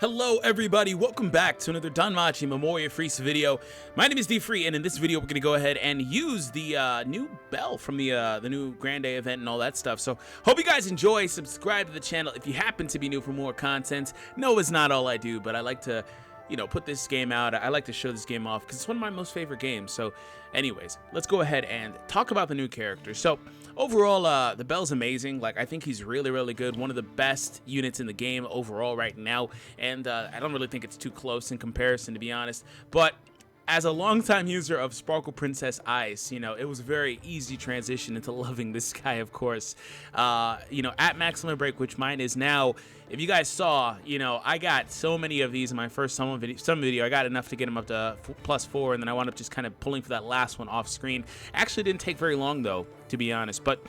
Hello everybody, welcome back to another DanMachi Memoria Freese video. My name is DFree, and in this video we're going to go ahead and use the new bell from the new Grande event and all that stuff. So hope you guys enjoy. Subscribe to the channel if you happen to be new for more content. No, it's not all I do, but I like to, you know, put this game out. I like to show this game off because it's one of my most favorite games. So anyways, let's go ahead and talk about the new characters. So overall, the Bell's amazing. Like, I think he's really good. One of the best units in the game overall right now. And I don't really think it's too close in comparison, to be honest. But as a longtime user of Sparkle Princess Ice, you know, it was a very easy transition into loving this guy, of course. You know, at maximum break, which mine is now, if you guys saw, you know, I got so many of these in my first summon video. I got enough to get him up to +4, and then I wound up just kind of pulling for that last one off screen. Actually didn't take very long, though, to be honest. But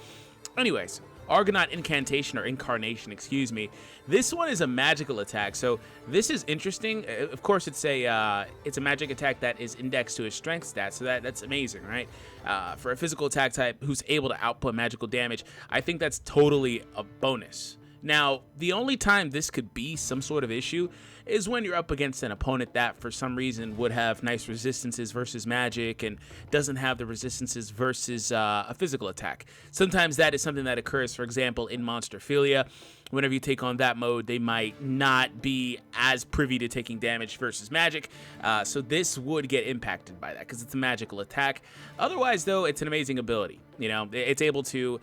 anyways, Argonaut Incantation, or Incarnation, excuse me. This one is a magical attack, so this is interesting. Of course, it's a magic attack that is indexed to a strength stat, so that's amazing, right? For a physical attack type who's able to output magical damage, I think that's totally a bonus. Now, the only time this could be some sort of issue is when you're up against an opponent that for some reason would have nice resistances versus magic and doesn't have the resistances versus a physical attack. Sometimes that is something that occurs, for example, in Monsterphilia. Whenever you take on that mode, they might not be as privy to taking damage versus magic, so this would get impacted by that because it's a magical attack. Otherwise, though, it's an amazing ability. You know, it's able to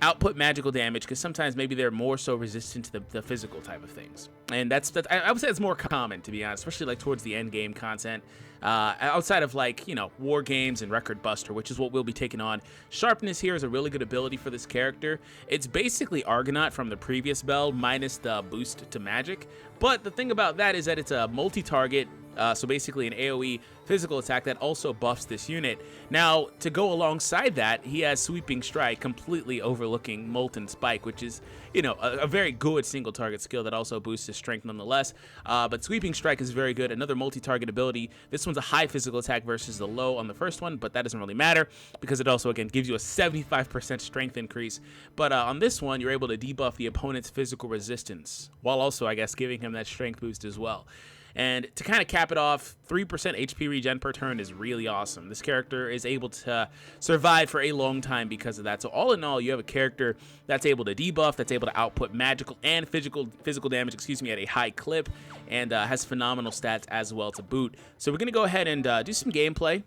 output magical damage because sometimes maybe they're more so resistant to the physical type of things, and I would say it's more common, to be honest, especially like towards the end game content, outside of, like, you know, war games and Record Buster, which is what we'll be taking on. Sharpness here is a really good ability for this character. It's basically Argonaut from the previous bell minus the boost to magic, but the thing about that is that it's a multi-target, so basically an AoE physical attack that also buffs this unit. Now, to go alongside that, he has Sweeping Strike, completely overlooking Molten Spike, which is, you know, a very good single target skill that also boosts his strength nonetheless. But Sweeping Strike is very good. Another multi-target ability. This one's a high physical attack versus the low on the first one, but that doesn't really matter because it also, again, gives you a 75% strength increase. But on this one, you're able to debuff the opponent's physical resistance, while also, I guess, giving him that strength boost as well. And to kind of cap it off, 3% HP regen per turn is really awesome. This character is able to survive for a long time because of that. So all in all, you have a character that's able to debuff, that's able to output magical and physical damage, excuse me, at a high clip, and has phenomenal stats as well to boot. So we're going to go ahead and do some gameplay.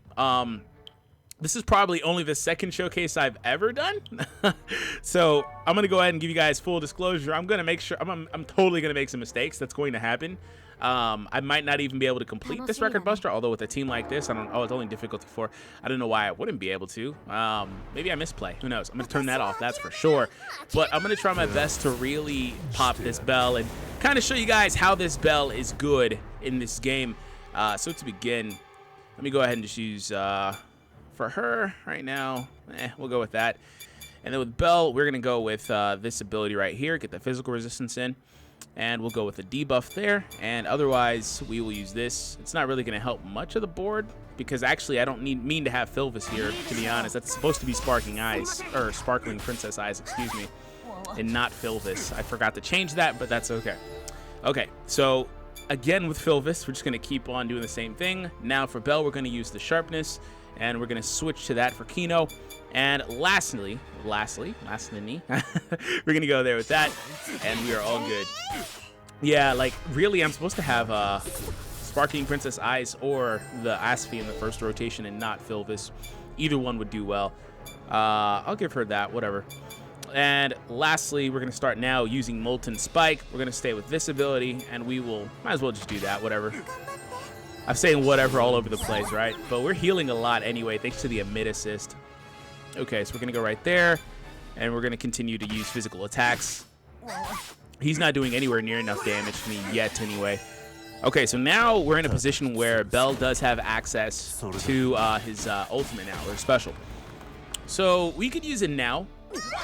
This is probably only the second showcase I've ever done. So I'm going to go ahead and give you guys full disclosure. I'm going to make sure, I'm totally going to make some mistakes. That's going to happen. I might not even be able to complete this Record Buster, although with a team like this, it's only difficulty 4. I don't know why I wouldn't be able to. Maybe I misplay. Who knows? I'm going to turn that off, that's for sure. But I'm going to try my best to really pop this bell and kind of show you guys how this bell is good in this game. So to begin, let me go ahead and just use, for her right now, we'll go with that. And then with Bell, we're going to go with this ability right here, get the physical resistance in. And we'll go with the debuff there, and otherwise we will use this. It's not really going to help much of the board because actually I don't mean to have Philvis here, to be honest. That's supposed to be Sparkling Eyes, or Sparkling Princess Eyes, excuse me, and not Philvis. I forgot to change that, but that's okay. Okay, so again with Philvis, we're just going to keep on doing the same thing. Now for Bell, we're going to use the Sharpness, and we're going to switch to that for Kino. And lastly, we're going to go there with that, and we are all good. Yeah, like, really, I'm supposed to have Sparkling Princess Ice or the Asphy in the first rotation and not Philvis. Either one would do well. I'll give her that, whatever. And lastly, we're going to start now using Molten Spike. We're going to stay with this ability, and we will, might as well just do that, whatever. I'm saying whatever all over the place, right? But we're healing a lot anyway, thanks to the mid assist. Okay, so we're going to go right there, and we're going to continue to use physical attacks. He's not doing anywhere near enough damage to me yet anyway. Okay, so now we're in a position where Bell does have access to his ultimate now, or special. So we could use it now.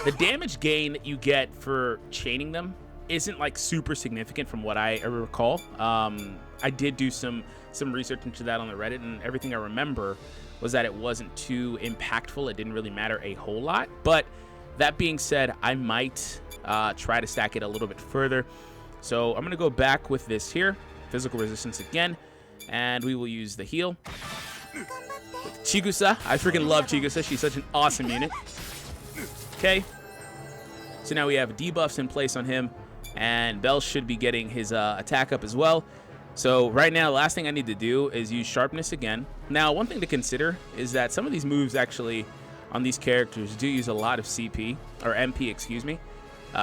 The damage gain that you get for chaining them isn't, like, super significant from what I recall. I did do some research into that on the Reddit, and everything I remember was that it wasn't too impactful. It didn't really matter a whole lot. But that being said, I might try to stack it a little bit further. So I'm going to go back with this here. Physical resistance again. And we will use the heal. With Chigusa. I freaking love Chigusa. She's such an awesome unit. Okay. So now we have debuffs in place on him. And Bell should be getting his attack up as well. So right now, the last thing I need to do is use Sharpness again. Now, one thing to consider is that some of these moves actually on these characters do use a lot of CP, or MP, excuse me.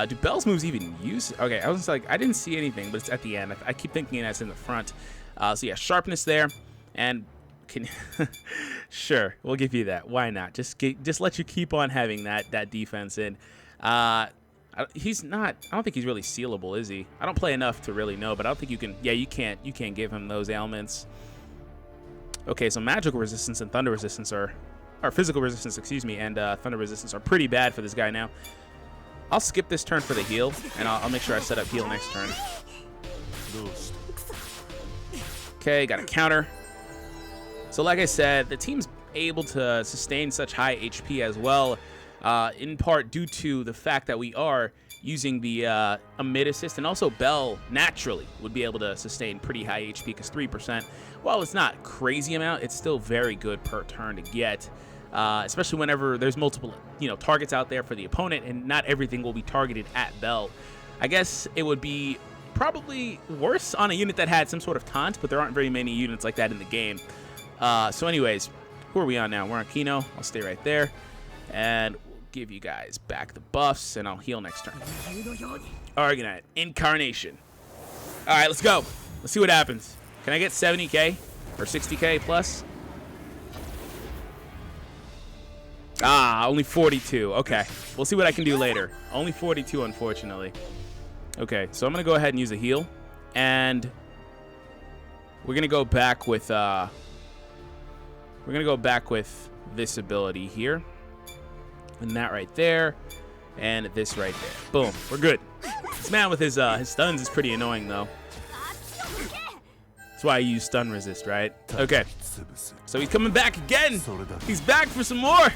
Do Bell's moves even use? Okay, I was like, I didn't see anything, but it's at the end. I keep thinking that's in the front. So yeah, Sharpness there, and sure, we'll give you that. Why not? Just let you keep on having that defense in. He's not. I don't think he's really sealable, is he? I don't play enough to really know, but I don't think you can. Yeah, you can't give him those ailments. Okay, so magical resistance and thunder resistance or physical resistance, excuse me, and thunder resistance are pretty bad for this guy now. I'll skip this turn for the heal, and I'll make sure I set up heal next turn. Okay, got a counter. So like I said, the team's able to sustain such high HP as well. In part due to the fact that we are using the mid assist, and also Bell naturally would be able to sustain pretty high HP because 3%, while it's not crazy amount, it's still very good per turn to get, especially whenever there's multiple targets out there for the opponent, and not everything will be targeted at Bell. I guess it would be probably worse on a unit that had some sort of taunt, but there aren't very many units like that in the game. So anyways, who are we on now? We're on Kino. I'll stay right there, and give you guys back the buffs, and I'll heal next turn. Argonite Incarnation. All right, let's go. Let's see what happens. Can I get 70k or 60k plus? Only 42. Okay, we'll see what I can do later. Only 42, unfortunately. Okay, so I'm gonna go ahead and use a heal, and we're gonna go back with this ability here. And that right there, and this right there. Boom, we're good. This man with his stuns is pretty annoying though. That's why I use stun resist, right? Okay, so he's coming back again. He's back for some more.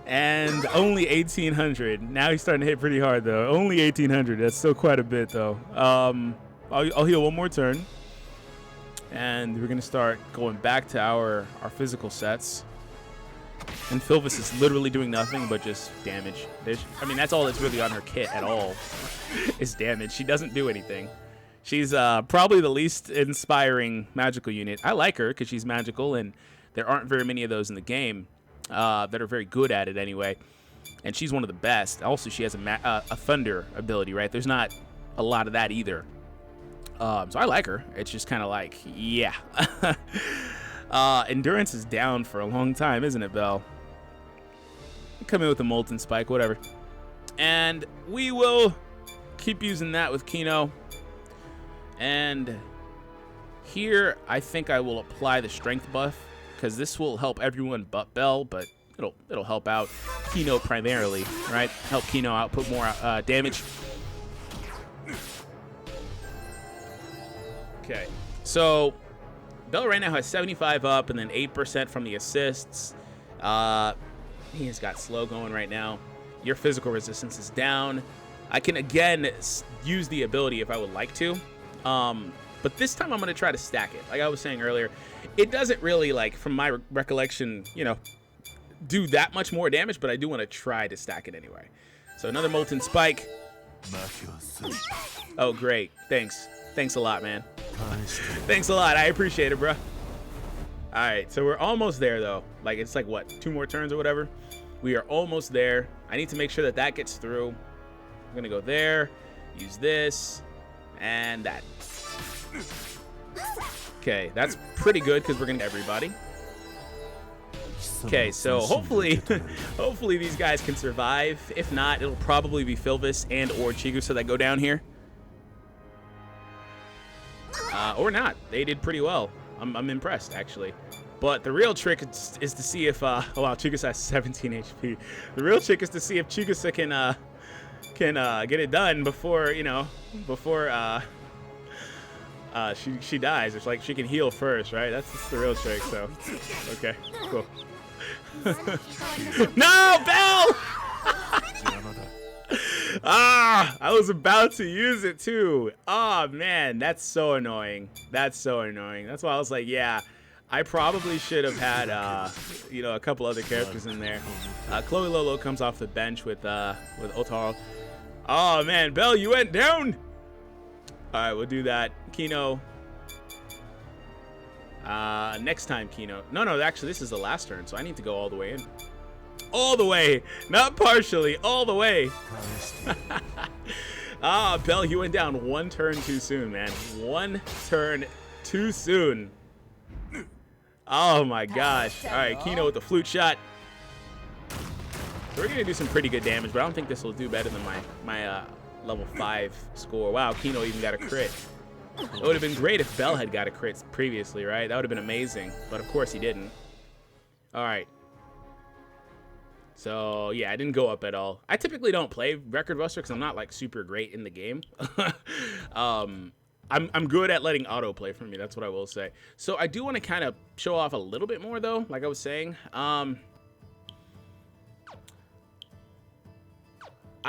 And only 1,800. Now he's starting to hit pretty hard though. Only 1,800. That's still quite a bit though. I'll heal one more turn, and we're gonna start going back to our physical sets. And Philvis is literally doing nothing but just damage. I mean, that's all that's really on her kit at all, is damage. She doesn't do anything. She's probably the least inspiring magical unit. I like her because she's magical, and there aren't very many of those in the game that are very good at it anyway. And she's one of the best. Also, she has a thunder ability, right? There's not a lot of that either. So I like her. It's just kind of like, yeah. Endurance is down for a long time, isn't it, Bell? Come in with a Molten Spike, whatever. And we will keep using that with Kino. And here, I think I will apply the Strength buff, because this will help everyone but Bell, but it'll help out Kino primarily, right? Help Kino output more damage. Okay, so Bell right now has 75 up and then 8% from the assists. He has got slow going right now. Your physical resistance is down. I can, again, use the ability if I would like to. But this time I'm going to try to stack it. Like I was saying earlier, it doesn't really, like, from my recollection, do that much more damage, but I do want to try to stack it anyway. So another Molten Spike. Oh, great. Thanks. Thanks a lot, man. Thanks a lot. I appreciate it, bro. All right, so we're almost there, though. Like, it's like, what, 2 more turns or whatever? We are almost there. I need to make sure that that gets through. I'm going to go there, use this, and that. Okay, that's pretty good because we're going to everybody. Okay, so hopefully these guys can survive. If not, it'll probably be Philvis and or Chigusa that go down here. Or not. They did pretty well. I'm impressed, actually. But the real trick is to see if wow, Chigusa has 17 HP. The real trick is to see if Chigusa can get it done before she dies. It's like she can heal first, right? That's the real trick. So okay, cool. No, Bell! Ah, I was about to use it too. Oh man, that's so annoying. That's so annoying. That's why I was like, yeah, I probably should have had, you know, a couple other characters in there. Chloe Lolo comes off the bench with Otaro. Oh man, Bell, you went down. All right, we'll do that. Kino. Next time, Kino. No, actually, this is the last turn, so I need to go all the way in. All the way, not partially, all the way. Ah, Bell, you went down one turn too soon, man. One turn too soon. Oh my gosh. All right, Kino with the flute shot. So we're gonna do some pretty good damage, but I don't think this will do better than my level 5 score. Wow, Kino even got a crit. It would have been great if Bell had got a crit previously, right? That would have been amazing, but of course he didn't. All right. So, yeah, I didn't go up at all. I typically don't play Record Buster because I'm not, like, super great in the game. I'm good at letting auto play for me. That's what I will say. So, I do want to kind of show off a little bit more, though, like I was saying. I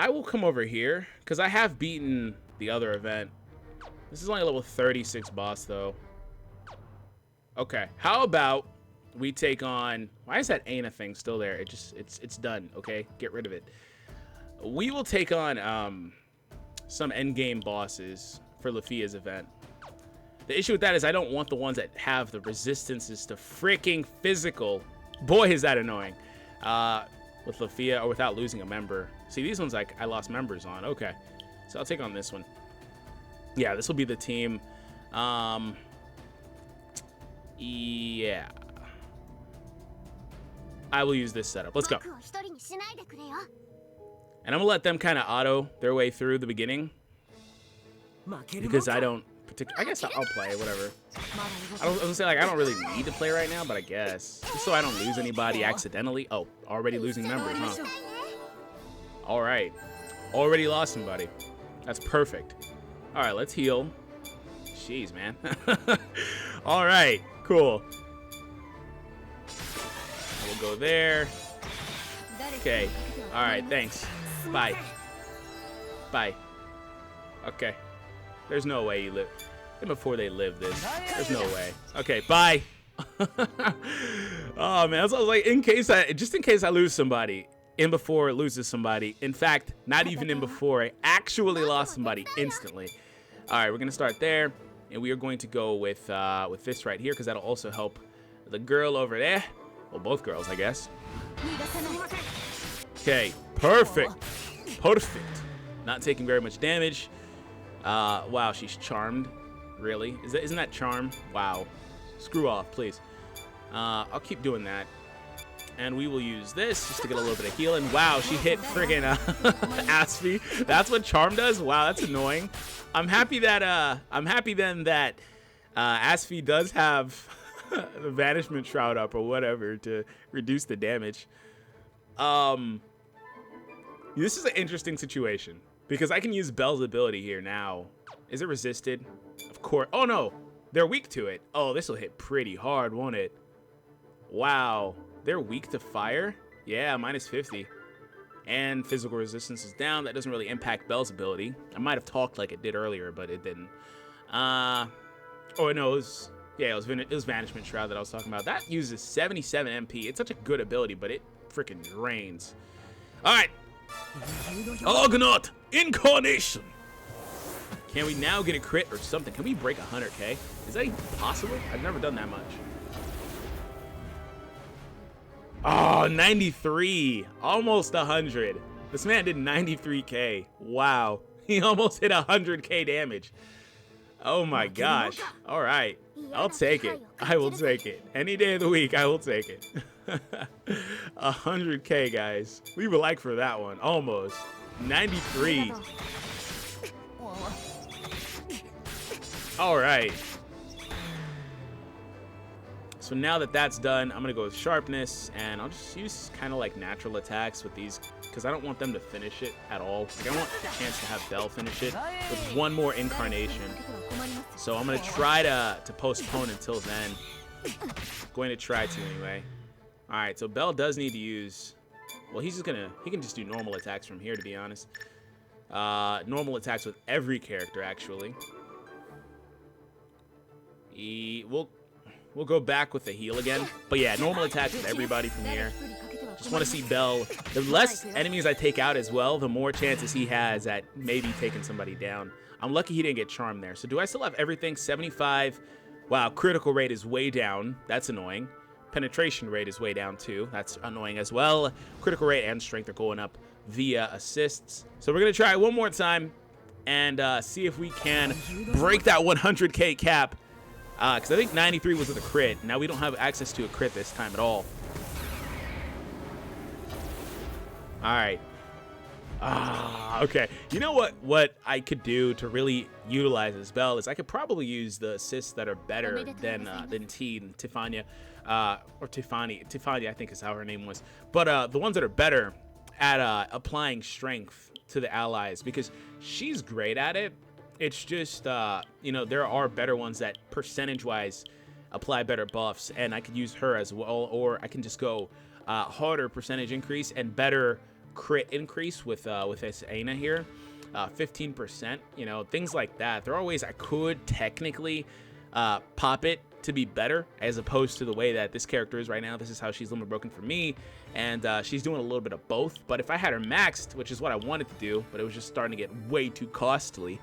will come over here because I have beaten the other event. This is only a level 36 boss, though. Okay, how about we take on... Why is that Aina thing still there? It's done, okay? Get rid of it. We will take on some endgame bosses for Lafia's event. The issue with that is I don't want the ones that have the resistances to freaking physical. Boy, is that annoying. With Lafia or without losing a member. See, these ones I lost members on. Okay, so I'll take on this one. Yeah, this will be the team. Yeah. I will use this setup. Let's go. And I'm gonna let them kind of auto their way through the beginning because I don't particularly. I guess I'll play whatever. I was gonna say like I don't really need to play right now, but I guess just so I don't lose anybody accidentally. Oh, already losing members, huh? All right, already lost somebody. That's perfect. All right, let's heal. Jeez, man. All right, cool. We'll go there. Okay. All right, thanks. Bye. Bye. Okay. There's no way you live. And before they live this, there's no way. Okay, bye. Oh man, I was like, just in case I lose somebody, in before it loses somebody. In fact, not even in before I actually lost somebody instantly. All right, we're gonna start there, and we are going to go with this right here because that'll also help the girl over there. Well, both girls, I guess. Okay, perfect. Perfect. Not taking very much damage. Wow, she's charmed. Really? Isn't that charm? Wow. Screw off, please. I'll keep doing that. And we will use this just to get a little bit of healing. Wow, she hit friggin' Asphy. That's what charm does? Wow, that's annoying. I'm happy that Asphy does have the Vanishment Shroud up or whatever to reduce the damage. This is an interesting situation because I can use Bell's ability here now. Is it resisted? Of course. Oh no, they're weak to it. Oh, this will hit pretty hard, won't it? Wow, they're weak to fire? Yeah, minus 50. And physical resistance is down. That doesn't really impact Bell's ability. I might have talked like it did earlier, but it didn't. Oh no, it was Vanishment Shroud that I was talking about. That uses 77 MP. It's such a good ability, but it freaking drains. All right. Argonaut Incarnation. Can we now get a crit or something? Can we break 100K? Is that even possible? I've never done that much. Oh, 93. Almost 100. This man did 93K. Wow. He almost hit 100K damage. Oh my gosh. All right. I'll take it. I will take it. Any day of the week, I will take it. 100K, guys. We were like for that one. Almost. 93. All right. So now that that's done, I'm going to go with Sharpness, and I'll just use kind of like natural attacks with these because I don't want them to finish it at all. Like I want a chance to have Bell finish it with one more incarnation. So I'm going to try to postpone until then. Going to try to anyway. All right, so Bell does need to use... Well, he can just do normal attacks from here, to be honest. Normal attacks with every character, actually. We'll go back with the heal again. But yeah, normal attacks with everybody from here. Just want to see Bell. The less enemies I take out as well, the more chances he has at maybe taking somebody down. I'm lucky he didn't get charmed there. So do I still have everything? 75. Wow, critical rate is way down. That's annoying. Penetration rate is way down too. That's annoying as well. Critical rate and strength are going up via assists. So we're going to try it one more time and see if we can break that 100K cap. Because I think 93 was with a crit. Now we don't have access to a crit this time at all. All right. Okay. You know what I could do to really utilize this Bell is I could probably use the assists that are better than Tiffany, or Tiffany, I think is how her name was. But the ones that are better at applying strength to the allies, because she's great at it. It's just, you know, there are better ones that percentage-wise apply better buffs, and I could use her as well, or I can just go harder percentage increase and better crit increase with this Aina here, 15%. You know, things like that. There are ways I could technically pop it to be better, as opposed to the way that this character is right now. This is how she's limit broken for me, and she's doing a little bit of both. But if I had her maxed, which is what I wanted to do, but it was just starting to get way too costly,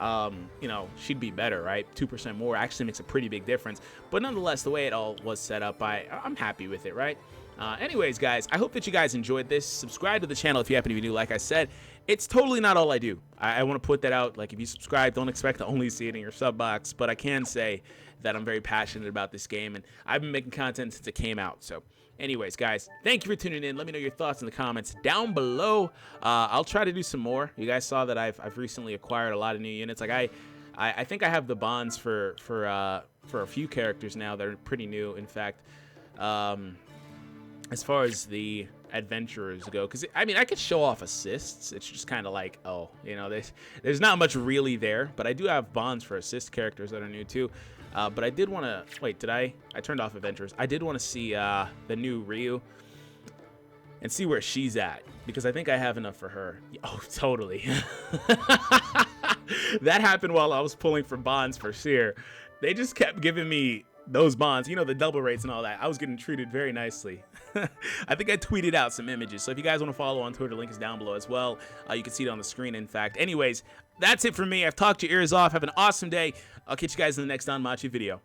you know, she'd be better, right? 2% more actually makes a pretty big difference. But nonetheless, the way it all was set up, I'm happy with it, right? Anyways, guys, I hope that you guys enjoyed this. Subscribe to the channel if you happen to be new. Like I said, it's totally not all I do. I want to put that out. Like, if you subscribe, don't expect to only see it in your sub box. But I can say that I'm very passionate about this game, and I've been making content since it came out. So anyways, guys, thank you for tuning in. Let me know your thoughts in the comments down below. I'll try to do some more. You guys saw that I've recently acquired a lot of new units. Like I think I have the bonds for a few characters now that are pretty new. In fact, as far as the adventurers go, because I mean, I could show off assists. It's just kind of like, oh, you know, there's not much really there, but I do have bonds for assist characters that are new too. But I did want to wait. I turned off adventurers. I did want to see the new Ryu and see where she's at, because I think I have enough for her. Oh, totally. That happened while I was pulling for bonds for Seer. They just kept giving me those bonds, you know, the double rates and all that. I was getting treated very nicely. I think I tweeted out some images. So if you guys want to follow on Twitter, link is down below as well. You can see it on the screen, in fact. Anyways, that's it for me. I've talked your ears off. Have an awesome day. I'll catch you guys in the next DanMachi video.